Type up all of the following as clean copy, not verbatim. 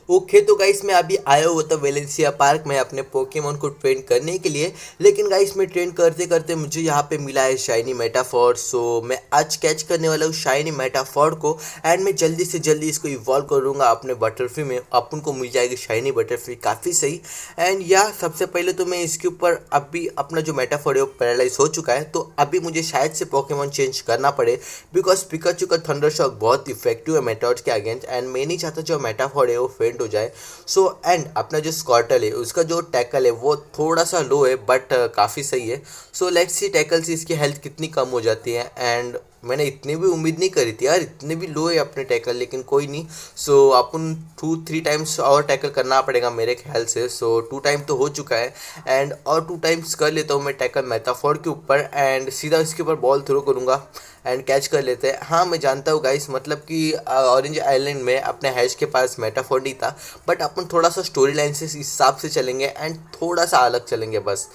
Okay तो guys मैं अभी आया हुआ था वेलेंसिया पार्क में अपने पोकेमोन को ट्रेन करने के लिए। लेकिन गाइस मैं ट्रेन करते करते मुझे यहाँ पे मिला है शाइनी मेटाफॉर। सो मैं आज कैच करने वाला हूँ शाइनी मेटाफॉर को एंड मैं जल्दी से जल्दी इसको इवॉल्व करूँगा अपने बटरफ्री में। अपन को मिल जाएगी शाइनी बटरफ्री, काफ़ी सही। एंड या सबसे पहले तो मैं इसके ऊपर अभी अपना जो मेटाफॉर है वो पैरालाइज हो चुका है, तो अभी मुझे शायद से पोकेमोन चेंज करना पड़े बिकॉज पिकाचू का थंडर शॉक बहुत इफेक्टिव है मेटॉड्स के अगेंस्ट एंड मैं नहीं चाहता जो मेटाफॉर है वो फेंट हो जाए। सो एंड अपना जो स्कॉटल है उसका जो टैकल है वो थोड़ा सा लो है बट काफ़ी सही है। सो लेट्स सी टैकल से इसकी हेल्थ कितनी कम हो जाती है। एंड मैंने इतनी भी उम्मीद नहीं करी थी यार, इतने भी लो है अपने टैकल, लेकिन कोई नहीं। सो अपन 2-3 टाइम्स और टैकल करना पड़ेगा मेरे ख्याल से। सो 2 टाइम तो हो चुका है एंड और 2 टाइम्स कर लेता हूँ मैं टैकल मेटाफोर के ऊपर एंड सीधा इसके ऊपर बॉल थ्रो करूँगा एंड कैच कर लेते हैं। हाँ मैं जानता हूँ गाइस, मतलब कि ऑरेंज आइलैंड में अपने हैश के पास मेटाफोर नहीं था, बट अपन थोड़ा सा स्टोरी लाइन से इस हिसाब से चलेंगे एंड थोड़ा सा अलग चलेंगे बस।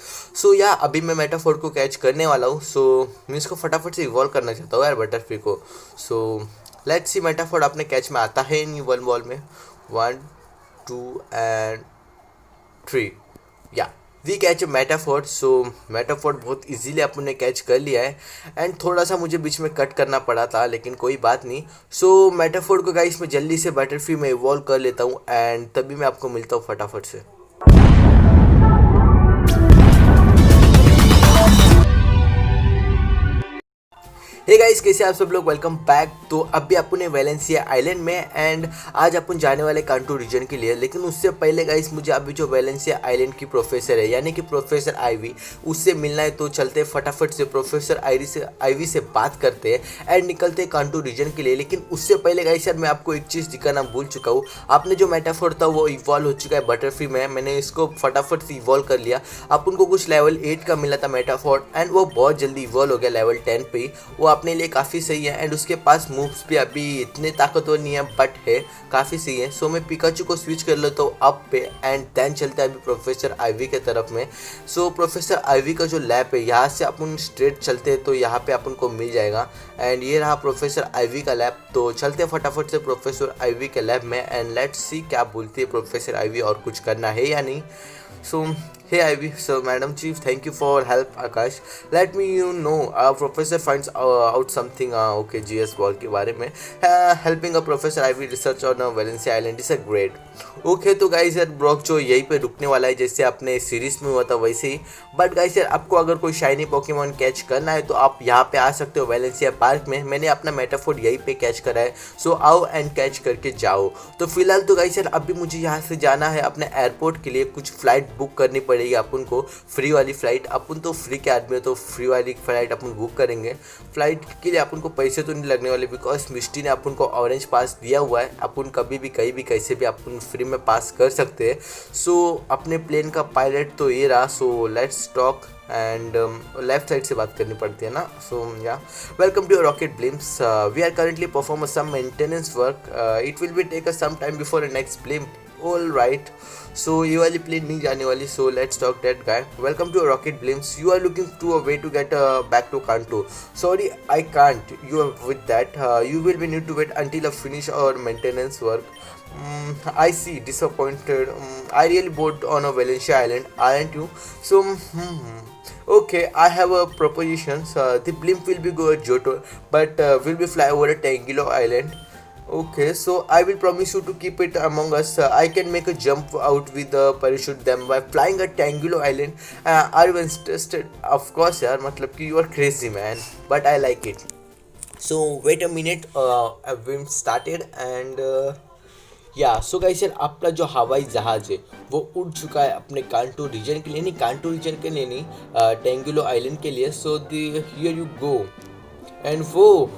सो या अभी मैं मेटाफोर को कैच करने वाला हूँ। सो मैं इसको फटाफट से इवॉल्व करना चाहता हूँ यार बटरफ्री को। सो लेट्स सी मेटाफोर अपने कैच में आता है नहीं वन बॉल में। 1 2 एंड 3 या we catch metaphor. So metaphor बहुत इजीली अपन ने कैच कर लिया है एंड थोड़ा सा मुझे बीच में कट करना पड़ा था, लेकिन कोई बात नहीं। सो मेटाफोर को गाइस मैं जल्दी से बटरफ्री में इवॉल्व कर लेता हूँ एंड तभी मैं आपको मिलता हूँ फटाफट से। हे गाइस, कैसे आप सब लोग, वेलकम बैक। तो अभी अपन वेलेंसिया आइलैंड में एंड आज अपन जाने वाले कांटू रीजन के लिए। लेकिन उससे पहले गाइस मुझे अभी जो वेलेंसिया आइलैंड की प्रोफेसर है यानी कि प्रोफेसर आईवी, उससे मिलना है। तो चलते फटाफट से प्रोफेसर आईवी से बात करते हैं एंड निकलते हैं कांटू रीजन के लिए। लेकिन उससे पहले गाइस यार मैं आपको एक चीज़ दिखाना भूल चुका हूँ। आपने जो मेटाफोर था वो इवॉल्व हो चुका है बटरफ्री में, मैंने इसको फटाफट से इवॉल्व कर लिया। अपन को कुछ लेवल 8 का मिला था मेटाफोर एंड वो बहुत जल्दी इवॉल्व हो गया लेवल 10 पे ही। वो अपने लिए काफ़ी सही है एंड उसके पास मूव्स भी अभी इतने ताकतवर नहीं है बट है काफ़ी सही है। सो मैं पिकाचू को स्विच कर लेता हूँ अप पे एंड देन चलते हैं अभी प्रोफेसर आईवी के तरफ में। सो प्रोफेसर आईवी का जो लैब है यहाँ से अपन स्ट्रेट चलते हैं तो यहाँ पे अपन को मिल जाएगा एंड ये रहा प्रोफेसर आईवी का लैब। तो चलते हैं फटाफट से प्रोफेसर आईवी के लैब में एंड लेट्स सी क्या बोलती है प्रोफेसर आईवी और कुछ करना है या नहीं। So, hey Ivy, so Madam Chief, thank you for help Akash. Let me know, Professor finds out something okay GS ball के बारे में। Helping a Professor Ivy research on Valencia Island is a great. Okay तो guys यार blog जो यहीं पे रुकने वाला है जैसे अपने सीरीज में हुआ था वैसे ही। बट गाइस यार आपको अगर कोई शाइनी पोकेमोन कैच करना है तो आप यहाँ पे आ सकते हो वेलेंसिया पार्क में। मैंने अपना मेटाफोर यहीं पे कैच करा है, सो आओ एंड कैच करके जाओ। तो फिलहाल तो गाइस यार अभी मुझे यहाँ से जाना है अपने एयरपोर्ट के लिए। कुछ फ्लाइट बुक करनी पड़ेगी अपन को, फ्री वाली फ्लाइट। अपन तो फ्री के आदमी है तो फ्री वाली फ्लाइट अपन बुक करेंगे। फ्लाइट के लिए अपन को पैसे तो नहीं लगने वाले बिकॉज मिस्टी ने अपन को ऑरेंज पास दिया हुआ है। अपन कभी भी कहीं भी कैसे भी अपन फ्री में पास कर सकते हैं। सो अपने प्लेन का पायलट तो ये रहा। So let's talk and left side से बात करनी पड़ती है ना। So yeah welcome to rocket blimps, we are currently perform some maintenance work, it will be take us some time before next blimp. All right, so ये वाली plane नहीं जाने वाली। So let's talk that guy. Welcome to rocket blimps, you are looking to a way to get back to Kanto. Sorry I can't you with that, you will be need to wait until I finish our maintenance work. I see, disappointed. I really bored on a Valencia island, aren't you? So, okay, I have a proposition. The blimp will be go at Johto, but will be fly over a Tangelo island. Okay, so I will promise you to keep it among us. I can make a jump out with the parachute them by flying a Tangelo island. Are you interested? Of course, यार मतलब कि you are crazy man, but I like it. So wait a minute, I've started and या so guys यार अपना जो हवाई जहाज़ है वो उड़ चुका है अपने कांटो रीजन के लिए, नहीं कांटो रीजन के लिए नहीं, टेंगुलो आइलैंड के लिए। So the here you go and वो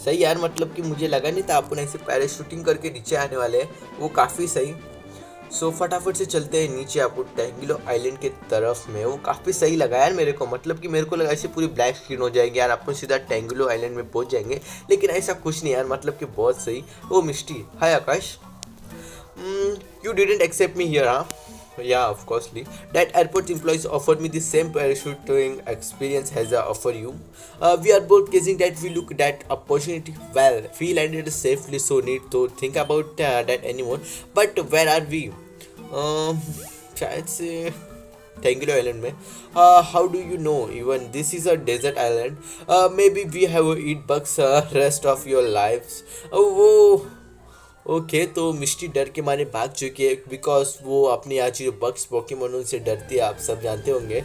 सही यार, मतलब कि मुझे लगा नहीं था अपन ऐसे पैराशूटिंग करके नीचे आने वाले हैं, वो काफ़ी सही। सो फटाफट से चलते हैं नीचे आपको टेंगुलो आइलैंड के तरफ में। वो काफ़ी सही लगा यार मेरे को, मतलब कि मेरे को लगा ऐसे पूरी ब्लैक स्क्रीन हो जाएगी यार, अपन सीधा टेंगुलो आइलैंड में पहुंच जाएंगे, लेकिन ऐसा कुछ नहीं यार, मतलब कि बहुत सही। ओ मिस्टी, हाय आकाश, you didn't accept me here, huh? Yeah, of course. That airport employees offered me the same parachuting experience as I offer you. We are both guessing that we look that opportunity well. We landed safely, so need to think about that anymore. But where are we? Um, शायद से Tangelo Island में. How do you know? Even this is a desert island. Maybe we have eat bugs rest of your lives. वो okay तो मिष्टी डर के मारे भाग चुकी है बिकॉज वो अपने यहाँ जो बग्स पोकेमोन उनसे डरती है, आप सब जानते होंगे.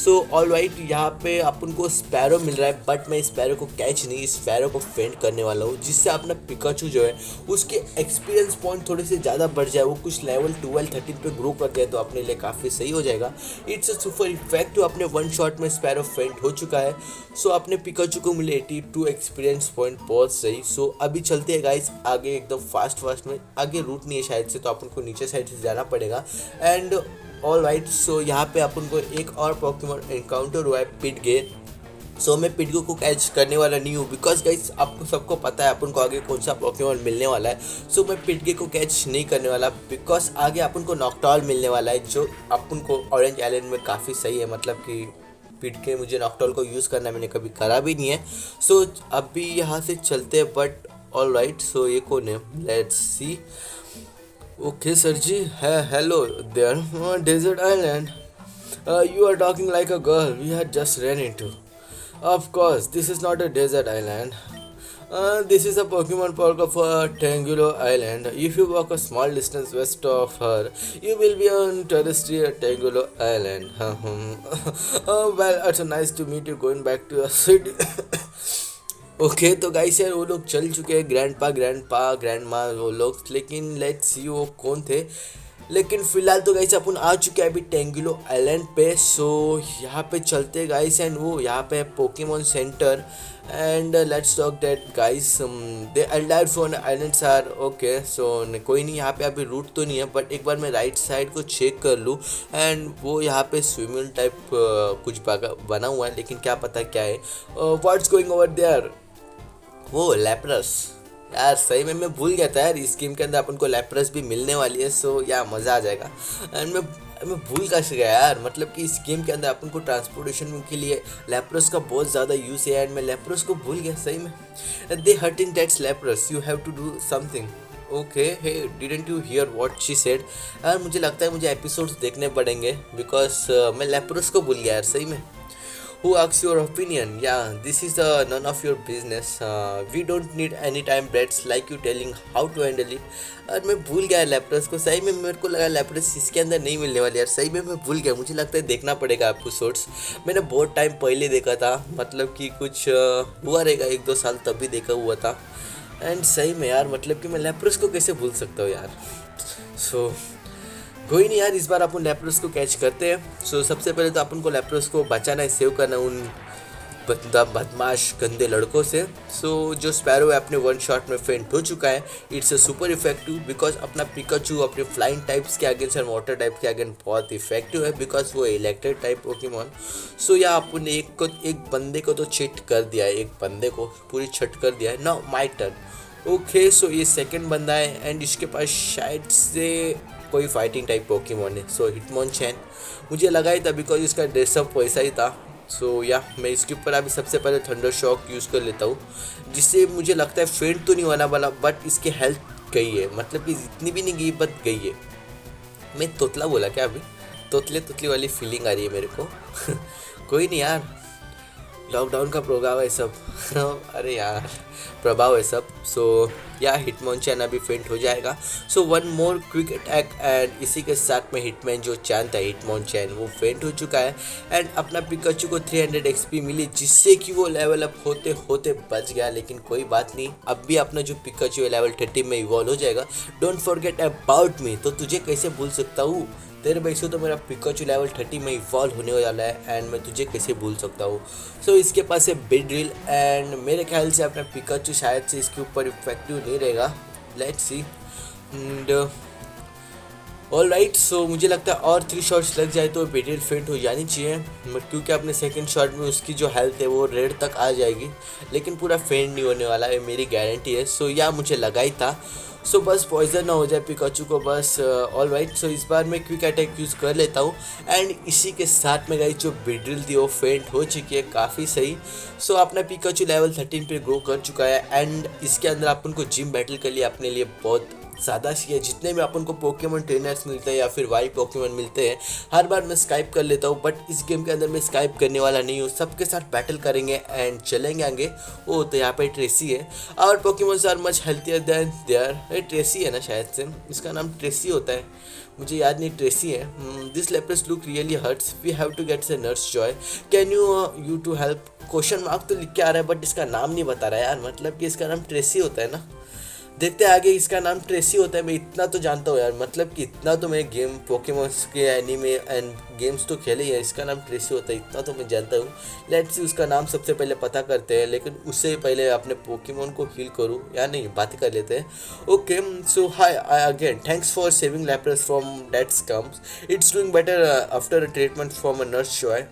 सो ऑल राइट, यहाँ पे अपन को स्पैरो मिल रहा है, बट मैं स्पैरो को कैच नहीं, स्पैरो को फेंट करने वाला हूँ, जिससे अपना पिकाचू जो है उसके एक्सपीरियंस पॉइंट थोड़े से ज़्यादा बढ़ जाए, वो कुछ लेवल 12-13 पे ग्रो कर जाए तो अपने लिए काफ़ी सही हो जाएगा. It's a super effective. अपने वन शॉट में स्पैरो फेंट हो चुका है. सो अपने पिकाचू को मिले 82 एक्सपीरियंस पॉइंट, बहुत सही. सो अभी चलते हैं गाइस आगे एकदम फास्ट में. आगे रूट नहीं है शायद से, तो अपन को नीचे साइड से जाना पड़ेगा. एंड ऑल राइट, सो यहाँ पे अपन को एक और पोकेमोन एनकाउंटर हुआ है, पिटगे. सो मैं पिटगो को कैच करने वाला नहीं हूँ बिकॉज गाइस आपको सबको पता है अपन को आगे कौन सा पोकेमोन मिलने वाला है. सो मैं पिटगे को कैच नहीं करने वाला बिकॉज आगे अपन को नॉक्टॉल मिलने वाला है, जो अपन को ऑरेंज आइलैंड में काफ़ी सही है. मतलब कि पिट के मुझे नॉक्टॉल को यूज़ करना मैंने कभी करा भी नहीं है. सो अभी यहाँ से चलते हैं. बट ऑल राइट, सो ये कौन है, लेट्स सी. ओके सर जी, है hello there, desert island. You are talking like a girl we had just ran into. Of course, this is not a desert island. This is a Pokemon park of Tangelo Island. If you walk a small distance west of her, you will be on terrestrial Tangelo Island. Well, it's nice to meet you. Going back to your city. Okay तो guys यार वो लोग चल चुके हैं, grand माँ वो लोग, लेकिन लेट्स सी वो कौन थे. लेकिन फिलहाल तो गाइस अपन आ चुके हैं अभी टेंगुलो आइलैंड पे. सो यहाँ पे चलते गाइस. एंड वो यहाँ पे pokemon center. And let's talk that guys, the एल्डायर phone islands are okay. So कोई नहीं, यहाँ पे अभी रूट तो नहीं है, बट एक बार मैं राइट साइड को चेक कर लूँ. एंड वो यहाँ पे स्विमिंग टाइप कुछ बना हुआ है, लेकिन क्या पता क्या है. What's going over there. वो लैपरस यार, सही में मैं भूल गया था यार, इस गेम के अंदर अपन को लैपरस भी मिलने वाली है. सो यार मज़ा आ जाएगा. एंड मैं भूल कैसे गया यार, मतलब कि इस गेम के अंदर अपन को ट्रांसपोर्टेशन के लिए लैपरस का बहुत ज़्यादा यूज़ है. एंड मैं लैपरस को भूल गया सही में. They hurting that's lapras, you have to do something. Okay, hey didn't you hear what she said. यार मुझे लगता है मुझे एपिसोड्स देखने पड़ेंगे बिकॉज मैं लैपरस को भूल गया यार सही में. Who asks your opinion? Yeah, this is none of your business. We don't need any time breaks like you telling how to handle it. और मैं भूल गया लैपरस को सही में. मेरे को लगा लैपरस इसके अंदर नहीं मिलने वाली यार, सही में मैं भूल गया. मुझे लगता है देखना पड़ेगा एपिसोड्स. मैंने बहुत टाइम पहले देखा था, मतलब कि कुछ हुआ रहेगा 1-2 साल, तब भी देखा हुआ था. एंड सही में यार, मतलब कि मैं लैपरस को कैसे भूल सकता हूँ यार. सो कोई नहीं यार, इस बार अपन लैपरस को कैच करते हैं. सो सबसे पहले तो अपन को लैपरस को बचाना है, सेव करना है उन बदमाश गंदे लड़कों से. सो जो स्पैरो है अपने वन शॉट में फेंट हो चुका है. It's a super effective because अपना पिकाचू अपने फ्लाइंग टाइप्स के अगेंस्ट और वाटर टाइप के अगेंस्ट बहुत इफेक्टिव है बिकॉज वो इलेक्ट्रिक टाइप पोकेमॉन. सो या अपन ने एक बंदे को तो चिट कर दिया है, एक बंदे को पूरी छट कर दिया है. Now my turn. ओके, सो ये सेकेंड बंदा है एंड इसके पास शायद से कोई फाइटिंग टाइप पोकेमॉन है. सो हिटमोनचैन मुझे लगा ही था बिकॉज इसका ड्रेसअप वैसा ही था. सो या मैं इसके ऊपर अभी सबसे पहले थंडर शॉक यूज़ कर लेता हूँ, जिससे मुझे लगता है फेंट तो नहीं होना वाला, बट इसकी हेल्थ गई है, मतलब कि इतनी भी नहीं गई बट गई है. मैं तोतला बोला क्या अभी, तोतले वाली फीलिंग आ रही है मेरे को. कोई नहीं यार, लॉकडाउन का प्रभाव है सब. अरे यार प्रभाव है सब. सो या हिटमोनचैन अभी फेंट हो जाएगा. So one more quick attack and इसी के साथ में हिटमैन जो चैन था हिटमोनचैन वो फेंट हो चुका है. एंड अपना पिकाचू को 300 एक्सपी मिली, जिससे कि वो लेवल अप होते होते बच गया. लेकिन कोई बात नहीं, अब भी अपना जो पिकाचू है लेवल 30 में इवॉल्व हो जाएगा. Don't forget about me. तो तुझे कैसे भूल सकता हूँ, तेरे वैसे तो मेरा पिकाचू लेवल 30 में इवॉल्व होने वाला है एंड मैं तुझे कैसे भूल सकता हूँ. सो इसके पास है बेड्रिल एंड मेरे ख्याल से अपना पिकाचू शायद से इसके ऊपर इफेक्टिव नहीं रहेगा. Let's see. And all right, so मुझे लगता है और 3 शॉट्स लग जाए तो बेड्रिल फेंट हो जानी चाहिए, क्योंकि अपने सेकंड शॉट में उसकी जो हेल्थ है वो रेड तक आ जाएगी, लेकिन पूरा फेंट नहीं होने वाला है, मेरी गारंटी है. सो या मुझे लगा ही था. सो बस पॉइजन ना हो जाए पिकाचू को बस। ऑल राइट, सो इस बार मैं क्विक अटैक यूज़ कर लेता हूँ एंड इसी के साथ में गाइस जो बिड्रिल थी वो फेंट हो चुकी है, काफ़ी सही। सो अपना पिकाचू लेवल 13 पे ग्रो कर चुका है एंड इसके अंदर अपन को जिम बैटल के लिए अपने लिए बहुत ज़्यादा चाहिए। जितने भी अपन को पोकेमोन ट्रेनर्स मिलते हैं या फिर वाइल्ड पोकेमोन मिलते हैं, हर बार मैं स्काइप कर लेता हूँ, बट इस गेम के अंदर मैं स्काइप करने वाला नहीं हूँ। सबके साथ बैटल करेंगे एंड चलेंगे आगे। ओ तो यहाँ पे ट्रेसी है और Pokemons are much healthier than there. Tracey है ना शायद से, इसका नाम ट्रेसी होता है, मुझे याद नहीं, ट्रेसी है। This lapras look really hurts, we have to get से nurse Joy, can you to help? Question mark तो लिख के आ रहा है बट इसका नाम नहीं बता रहा है यार, मतलब कि इसका नाम ट्रेसी होता है ना। देखते हैं आगे, इसका नाम ट्रेसी होता है, मैं इतना तो जानता हूँ यार, मतलब कि इतना तो मैं गेम पोकेमॉन्स के एनीमे एंड गेम्स तो खेले ही है, इसका नाम ट्रेसी होता है इतना तो मैं जानता हूँ। लेट्स सी उसका नाम सबसे पहले पता करते हैं, लेकिन उससे पहले अपने पोकेमॉन को हील करूँ या नहीं, बातें कर लेते हैं। Okay so hi again, thanks for saving lapras from death scums, it's doing better after a treatment from a nurse Joy.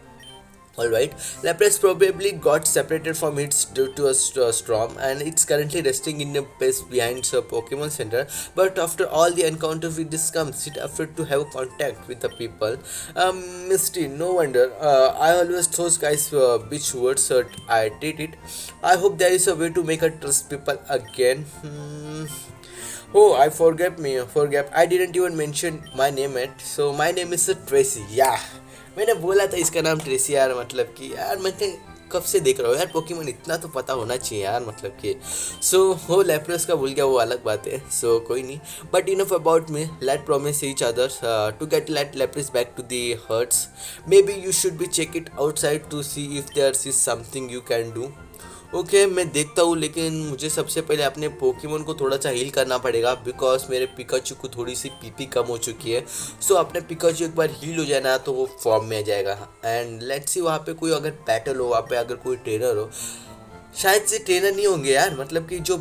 Alright, Lapras probably got separated from it due to a storm and it's currently resting in a base behind the Pokemon Center. But after all the encounters with this comes, it afraid to have contact with the people. Misty, no wonder. I always those guys bitch words I did it. I hope there is a way to make her trust people again. Oh, I forget. I didn't even mention my name yet. So my name is Tracy. Yeah. मैंने बोला था इसका नाम Tracy यार, मतलब कि यार मैंने कब से देख रहा हूँ यार पोकेमोन, इतना तो पता होना चाहिए यार, मतलब कि सो हो लैप्रस का भूल गया वो अलग बात है, सो कोई नहीं। But enough about me, let promise each other to get let lapras back to the herds. Maybe you should be check it outside to see if there is something you can do. Okay मैं देखता हूँ, लेकिन मुझे सबसे पहले अपने Pokemon को थोड़ा सा हील करना पड़ेगा बिकॉज मेरे पिकाचू को थोड़ी सी पीपी कम हो चुकी है। सो अपने पिकाचू एक बार हील हो जाए ना तो वो फॉर्म में आ जाएगा। एंड लेट्स सी वहाँ पे कोई अगर बैटल हो, वहाँ पे अगर कोई ट्रेनर हो, शायद से ट्रेनर नहीं होंगे यार, मतलब कि जो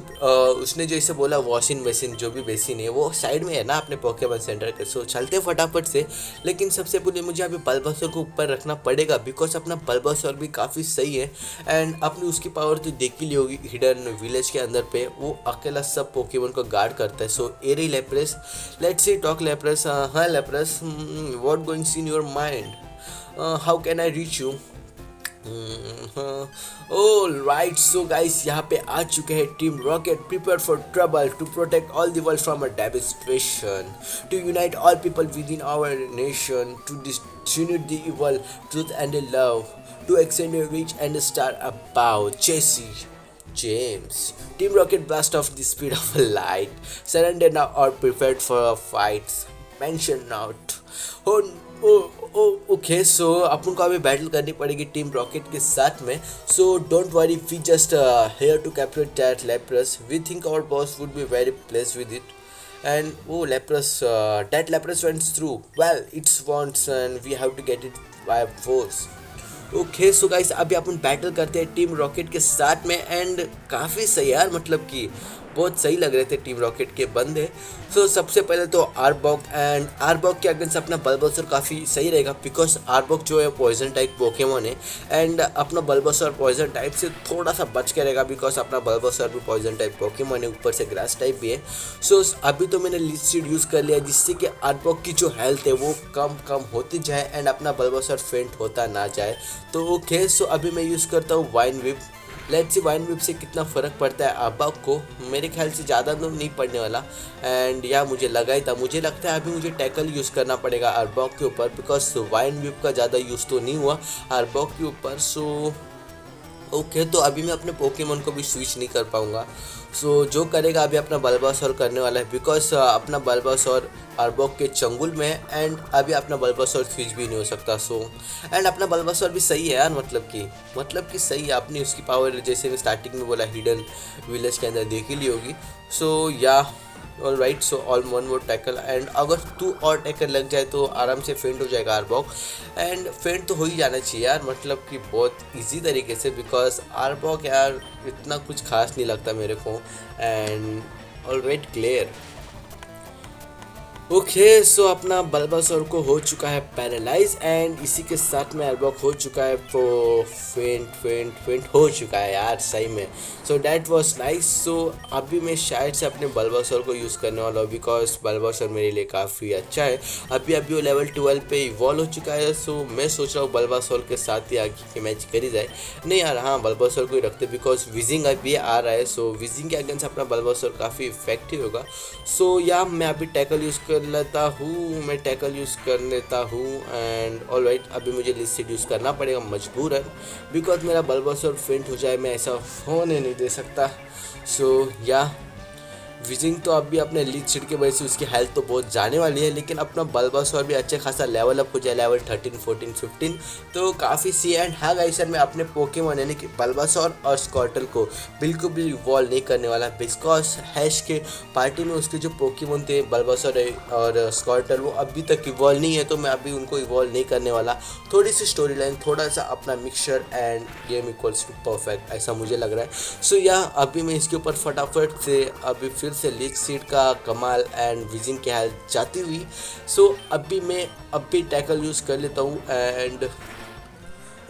उसने जो इसे बोला वॉशिंग मशीन, जो भी बेसिन है वो साइड में है ना अपने पोकेमॉन सेंटर के। सो चलते फटाफट से, लेकिन सबसे पहले मुझे अभी बल्बासुर को ऊपर रखना पड़ेगा बिकॉज अपना बल्बासुर भी काफ़ी सही है एंड अपनी उसकी पावर तो देख ही ली होगी हिडन विलेज के अंदर पे, वो अकेला सब पोकेमॉन को गार्ड करता है। सो ए रही lapras, let's see talk lapras. हाँ lapras, what goings in your mind, how can I reach you? Right, so guys यहाँ पे आ चुके हैं team rocket, prepare for trouble to protect all the world from a devastation, to unite all people within our nation, to distribute the evil truth and love, to extend your reach and star about Jessie James. Team Rocket blast off the speed of a light. Surrender now or prepared for a fight. Mention out. Okay so अपन को अभी battle करनी पड़ेगी team rocket के साथ में। So don't worry, we just here to capture that lapras, we think our boss would be very pleased with it. And वो lapras, that lapras went through, well it's wants and we have to get it by force. Okay so guys अभी अपन battle करते हैं team rocket के साथ में and काफ़ी सही यार, मतलब कि बहुत सही लग रहे थे टीम रॉकेट के बंदे। सो सबसे पहले तो आर्बॉक, एंड आर्बॉक के अगेंस्ट अपना बल्बासुर काफ़ी सही रहेगा बिकॉज आर्बॉक जो है पॉइजन टाइप पोकेमॉन है एंड अपना बल्बासुर पॉइजन टाइप से थोड़ा सा बच के रहेगा बिकॉज अपना बल्बासुर भी पॉइजन टाइप पोकेमॉन है, ऊपर से ग्रास टाइप भी है। सो अभी तो मैंने लीच सीड यूज़ कर लिया जिससे कि आर्बॉक की जो हेल्थ है वो कम होती जाए एंड अपना बल्बासुर फेंट होता ना जाए। तो ओके सो अभी मैं यूज़ करता हूँ wine whip. Let's see wine whip से कितना फ़र्क पड़ता है आर्बॉक को, मेरे ख्याल से ज़्यादा तो नहीं पड़ने वाला। एंड या मुझे लगा ही था, मुझे लगता है अभी मुझे टैकल यूज़ करना पड़ेगा आर्बॉक के ऊपर बिकॉज वाइन विप का ज़्यादा यूज़ तो नहीं हुआ आर्बॉक के ऊपर। सो ओके तो अभी मैं अपने पोकेमॉन को भी स्विच नहीं कर पाऊँगा। सो जो करेगा अभी अपना बल्बासुर करने वाला है बिकॉज अपना बल्बासुर आर्बॉक के चंगुल में है एंड अभी अपना बल्बासुर स्विच भी नहीं हो सकता। सो एंड अपना बल्बासुर भी सही है यार, मतलब कि सही है, अपनी उसकी पावर जैसे मैं स्टार्टिंग में बोला हिडन विलेज के अंदर देख ही ली होगी। सो या all right, so all one more tackle and अगर 2 और टैकल लग जाए तो आराम से फेंट हो जाएगा आर्बॉक एंड फेंट तो हो ही जाना चाहिए यार, मतलब कि बहुत इजी तरीके से बिकॉज आर्बॉक यार इतना कुछ खास नहीं लगता मेरे को। And all right clear, okay so अपना बल्बासोर को हो चुका है पैरालाइज एंड इसी के साथ में एल्बॉक हो चुका है फेंट हो चुका है यार सही में। So that was nice. So अभी मैं शायद से अपने बल्बासोर को यूज़ करने वाला हूँ बिकॉज बल्बासोर मेरे लिए काफ़ी अच्छा है। अभी वो लेवल 12 पे इवॉल्व हो चुका है। सो मैं सोच रहा हूँ बल्बासोर के साथ ही आगे के मैच करी जाए। नहीं यार हाँ बल्बासोर को ही रखते बिकॉज विजिंग अभी आ रहा है। सो विजिंग के अगेंस्ट अपना बल्बासोर काफ़ी इफेक्टिव होगा। सो या मैं अभी टैकल यूज़ कर लेता हूँ एंड ऑलराइट अभी मुझे लिस्ट यूज़ करना पड़ेगा मजबूरन बिकॉज मेरा बल्बासोर फेंट हो जाए मैं ऐसा होने नहीं दे सकता। सो या विजिंग तो अभी अपने लीड सीट की वजह से उसकी हेल्थ तो बहुत जाने वाली है लेकिन अपना बल्बासोर भी अच्छे खासा लेवल अप हो जाए लेवल 13 14 15 तो काफ़ी सी। एंड हाँ गाइस सर मैं अपने पोकेमॉन यानी कि बल्बासोर और स्कॉर्टल को बिल्कुल भी इवॉल्व नहीं करने वाला बिकॉज हैश के पार्टी में उसके जो पोकेमॉन थे बल्बासोर और स्कॉर्टल वो अभी तक इवॉल्व नहीं है तो मैं अभी उनको इवॉल्व नहीं करने वाला। थोड़ी सी स्टोरी लाइन थोड़ा सा अपना mixture and game equals to perfect ऐसा मुझे लग रहा है। सो या अभी मैं इसके ऊपर फटाफट से अभी फिर से लीग सीट का कमाल एंड विजिंग की हेल्थ जाती हुई। सो अभी मैं टैकल यूज़ कर लेता हूँ एंड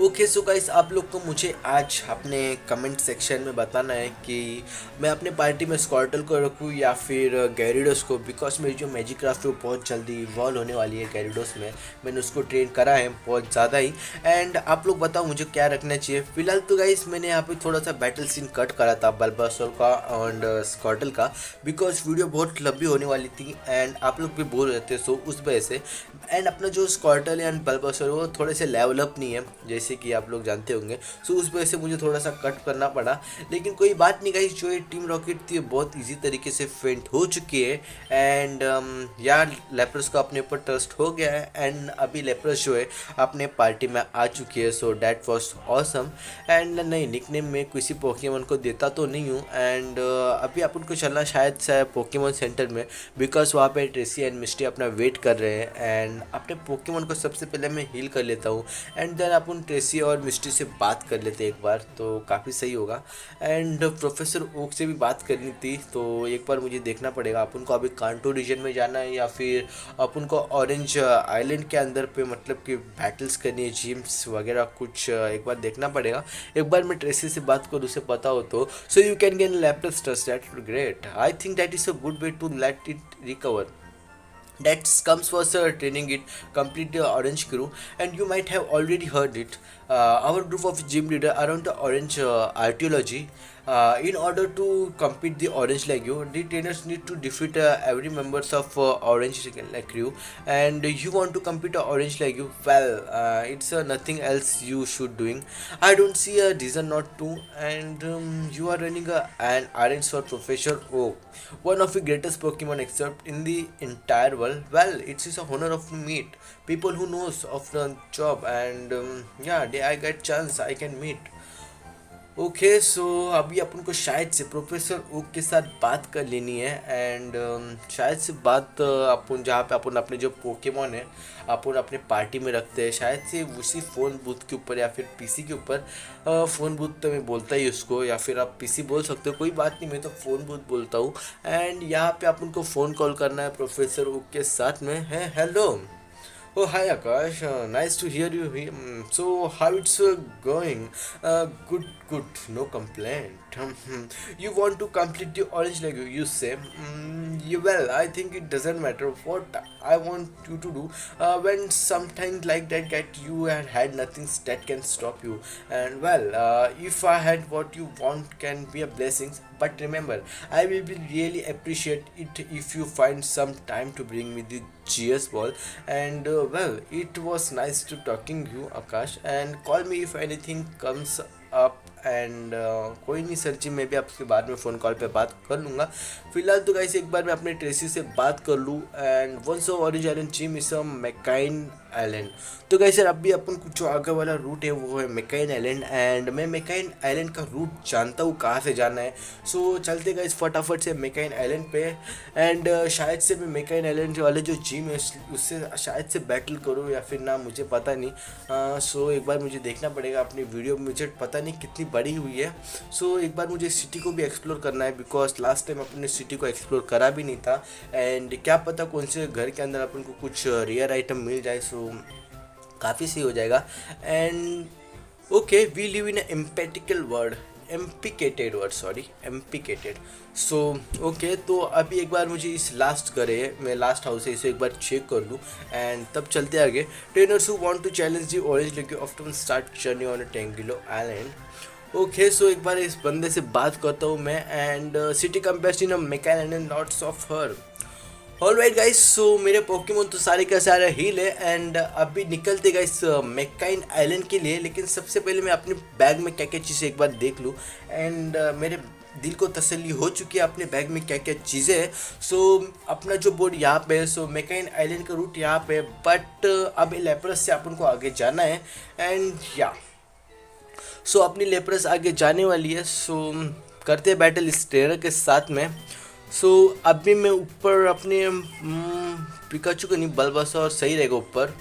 ओके सो गाइस आप लोग को मुझे आज अपने कमेंट सेक्शन में बताना है कि मैं अपने पार्टी में स्कॉर्टल को रखूँ या फिर गैरिडोस को बिकॉज मेरी जो मैजिक क्राफ्ट है वो बहुत जल्दी इवॉल्व होने वाली है गैरिडोस में। मैंने उसको ट्रेन करा है बहुत ज़्यादा ही एंड आप लोग बताओ मुझे क्या रखना चाहिए। फिलहाल तो गाइस मैंने यहाँ पे थोड़ा सा बैटल सीन कट करा था बल्बासोर का एंड स्कॉर्टल का बिकॉज वीडियो बहुत लंबी होने वाली थी एंड आप लोग भी बोल रहे थे सो उस वजह से। एंड अपना जो स्कॉर्टल एंड बल्बासोर वो थोड़े से लेवल अप नहीं है जैसे कि आप लोग जानते होंगे। सो उस वजह से मुझे थोड़ा सा कट करना पड़ा लेकिन कोई बात नहीं गाइस जो ये टीम रॉकेट थी बहुत इजी तरीके से फेंट हो चुकी है एंड यार लेप्रस को अपने ऊपर ट्रस्ट हो गया है एंड अभी लेप्रस जो है अपने पार्टी में आ चुकी है। सो डैट वाज ऑसम एंड नहीं निकनेम में किसी पोकेमॉन को देता तो नहीं हूँ एंड अभी अपन को चलना शायद से पोकेमॉन सेंटर में बिकॉज वहाँ पे ट्रेसी एंड मिस्टी अपना वेट कर रहे हैं एंड अपने पोकेमॉन को सबसे पहले मैं हील कर लेता हूँ एंड देन अपन ट्रेसी और मिस्टी से बात कर लेते एक बार तो काफ़ी सही होगा। एंड प्रोफेसर ओक से भी बात करनी थी तो एक बार मुझे देखना पड़ेगा अपन को अभी कांटो रीजन में जाना है या फिर अपन को ऑरेंज आइलैंड के अंदर पे मतलब कि बैटल्स करनी है जिम्स वगैरह कुछ एक बार देखना पड़ेगा। एक बार मैं ट्रेसी से बात करूँ उसे पता हो तो so you can gain laptop trust that great I think that is a good way to let it recover that comes first training it complete the orange crew and you might have already heard it our group of gym leader around the orange archaeology in order to compete the orange league the trainers need to defeat every members of orange crew and you want to compete orange league well it's nothing else you should doing I don't see a reason not to and you are running an orange for professor oak one of the greatest pokemon except in the entire world well it is a honor of to meet people who knows of the job and yeah they I get chance I can meet okay so अभी अपन को शायद से professor okay के साथ बात कर लेनी है एंड शायद से बात अपन जहाँ पे अपन अपने जो पोकेमॉन है अपन अपने पार्टी में रखते हैं शायद से उसी फ़ोन बूथ के ऊपर या फिर पीसी के ऊपर फ़ोन बूथ तो मैं बोलता ही उसको या फिर आप पीसी बोल सकते हो कोई बात नहीं मैं तो फ़ोन बूथ बोलता हूँ। एंड यहाँ पे अपन को फ़ोन कॉल करना है प्रोफेसर ओक के साथ में है। Hello Oh, hi Akash. Nice to hear you. So, how it's going? Good. No complaint. You want to complete the orange like you say? Well, I think it doesn't matter what I want you to do. When sometimes like that get you and had nothing that can stop you. And well, if I had what you want can be a blessing. But remember, I will be really appreciate it if you find some time to bring me the GS ball. And well, it was nice to talking you, Akash. And call me if anything comes up. And कोई नहीं sir जी मैं भी आपके बाद में phone call पे बात कर लूँगा। फिलहाल तो गाइस एक बार मैं अपने ट्रेसी से बात कर लूँ and once orange island gym is a Mikan island. तो गाइस सर अभी अपन को जो आगे वाला रूट है वो है मैकाइन आइलैंड एंड मैं मैकाइन आइलैंड का रूट जानता हूँ कहाँ से जाना है। सो चलते गाइस फटाफट से मैकाइन आइलैंड पे एंड शायद से मैं मैकाइन आइलैंड वाले जो जिम है उससे शायद से बैटल करूँ या फिर ना मुझे पता नहीं। सो एक बार मुझे देखना पड़ेगा अपनी वीडियो मुझे पता नहीं कितनी बड़ी हुई है। सो एक बार मुझे सिटी को भी एक्सप्लोर करना है, बिकॉज लास्ट टाइम अपने सिटी को एक्सप्लोर करा भी नहीं था। एंड क्या पता कौन से घर के अंदर अपन को कुछ रेयर आइटम मिल जाए, सो काफ़ी सही हो जाएगा। And okay, we live in एम्पेटिकल वर्ड, एम्पिकेटेड वर्ड, सॉरी एम्पिकेटेड। सो ओके, तो अभी एक बार मुझे इस लास्ट घर है, मैं लास्ट हाउस है, इसे एक बार चेक कर लूँ एंड तब चलते आगे। Trainers who want to challenge the orange lake often start journey on a Tangelo island. Okay, so एक बार इस बंदे से बात करता हूँ मैं। एंड सिटी कंपेस्ट in Mikan and lots of her. Alright guys, so मेरे पोकेमोन तो सारे का सारा हील है एंड अभी निकलते गाइस मैकाइन आइलैंड के लिए। लेकिन सबसे पहले मैं अपने बैग में क्या क्या चीज़ें एक बार देख लूँ। एंड मेरे दिल को तसल्ली हो चुकी है अपने बैग में क्या क्या चीज़ें हैं। सो अपना जो बोर्ड यहाँ पे है, सो मैकाइन आइलैंड का रूट यहाँ पे है, बट अब लेप्रस से अपन को आगे जाना है। एंड या सो अपनी लेप्रस आगे जाने वाली है। सो करते हैं बैटल इस ट्रेनर के साथ में। सो अभी मैं ऊपर अपने पिकाचू को नहीं, बल्बासौर सही रहेगा ऊपर।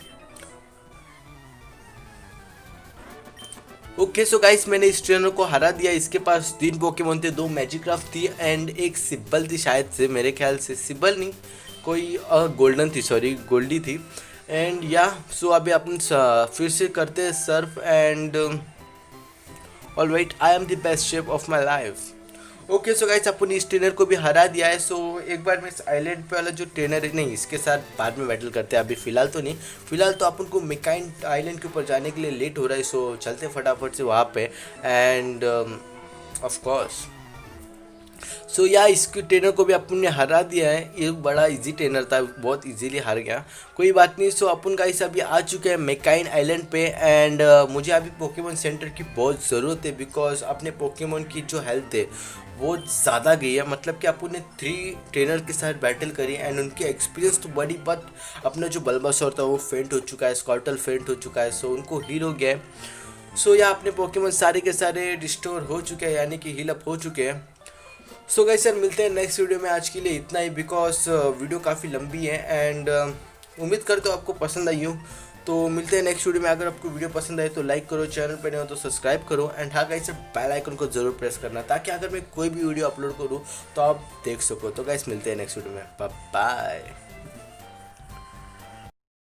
ओके, सो गाइस मैंने इस ट्रेनर को हरा दिया। इसके पास 3 पोकेमोन थे, 2 मैजिक्राफ्ट थी एंड एक सिब्बल थी शायद से, मेरे ख्याल से सिब्बल नहीं, कोई गोल्डन थी, सॉरी गोल्डी थी। एंड या सो अभी अपन फिर से करते हैं surf. And alright, I am the best shape of my life. Okay, so guys अपन इस ट्रेनर को भी हरा दिया है। सो एक बार मैं इस आइलैंड पे वाला जो ट्रेनर है, नहीं इसके साथ बाद में बैटल करते हैं, अभी फिलहाल तो नहीं। फिलहाल तो अपन को मैकाइन आइलैंड के ऊपर जाने के लिए लेट हो रहा है, सो चलते फटाफट से वहाँ पे। एंड ऑफ कोर्स सो या इसके ट्रेनर को भी अपन ने हरा दिया है। ये बड़ा इजी ट्रेनर था, बहुत इजीली हार गया, कोई बात नहीं। सो अपन गाइस अभी आ चुके हैं मैकाइन आइलैंड पे। एंड मुझे अभी पोकेमोन सेंटर की बहुत ज़रूरत है, बिकॉज अपने पोकेमोन की जो हेल्थ है वो ज़्यादा गई है। मतलब कि अपन ने 3 ट्रेनर के साथ बैटल करी एंड उनकी एक्सपीरियंस तो बड़ी, बट अपना जो बल्बासौर था वो फेंट हो चुका है, स्कॉर्टल फेंट हो चुका है, सो उनको हील हो गया है। सो या अपने पोकेमोन सारे के सारे रिस्टोर हो चुके हैं, यानी कि हील अप हो चुके हैं। सो गाइस सर मिलते हैं नेक्स्ट वीडियो में। आज के लिए इतना ही, बिकॉज वीडियो काफ़ी लंबी है एंड उम्मीद करते हो आपको पसंद आई हो। तो मिलते हैं नेक्स्ट वीडियो में। अगर आपको वीडियो पसंद आए तो लाइक करो, चैनल पे नहीं हो तो सब्सक्राइब करो। एंड हाँ गाइस, बेल आइकन को जरूर प्रेस करना, ताकि अगर मैं कोई भी वीडियो अपलोड करूँ तो आप देख सको। तो गाइस मिलते हैं नेक्स्ट वीडियो में, बाय बाय।